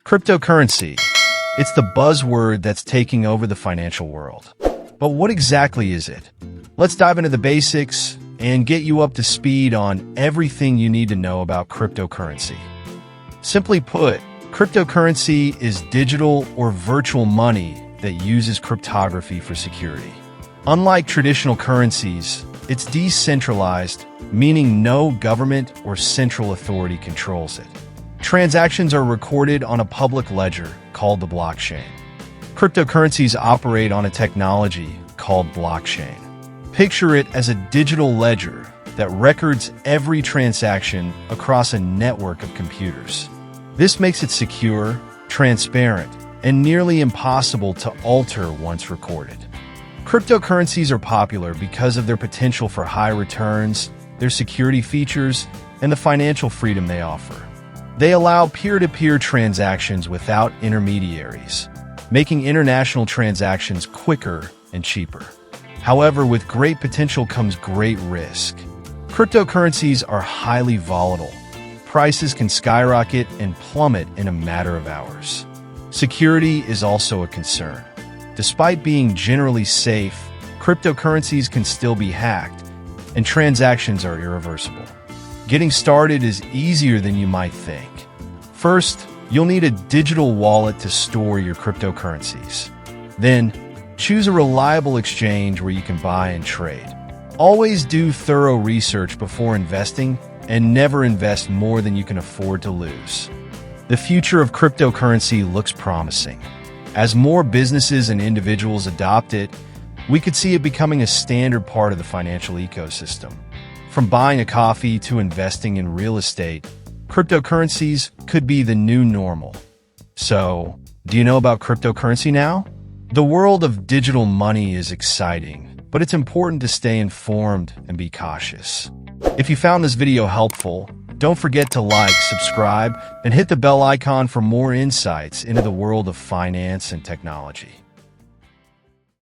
Cryptocurrency. It's the buzzword that's taking over the financial world. But what exactly is it? Let's dive into the basics and get you up to speed on everything you need to know about cryptocurrency. Simply put, cryptocurrency is digital or virtual money that uses cryptography for security. Unlike traditional currencies, it's decentralized, meaning no government or central authority controls it. Transactions are recorded on a public ledger called the blockchain. Cryptocurrencies operate on a technology called blockchain. Picture it as a digital ledger that records every transaction across a network of computers. This makes it secure, transparent, and nearly impossible to alter once recorded. Cryptocurrencies are popular because of their potential for high returns, their security features, and the financial freedom they offer. They allow peer-to-peer transactions without intermediaries, making international transactions quicker and cheaper. However, with great potential comes great risk. Cryptocurrencies are highly volatile. Prices can skyrocket and plummet in a matter of hours. Security is also a concern. Despite being generally safe, cryptocurrencies can still be hacked, and transactions are irreversible. Getting started is easier than you might think. First, you'll need a digital wallet to store your cryptocurrencies. Then, choose a reliable exchange where you can buy and trade. Always do thorough research before investing, and never invest more than you can afford to lose. The future of cryptocurrency looks promising. As more businesses and individuals adopt it, we could see it becoming a standard part of the financial ecosystem. From buying a coffee to investing in real estate, cryptocurrencies could be the new normal. So, do you know about cryptocurrency now? The world of digital money is exciting, but it's important to stay informed and be cautious. If you found this video helpful, don't forget to like, subscribe, and hit the bell icon for more insights into the world of finance and technology.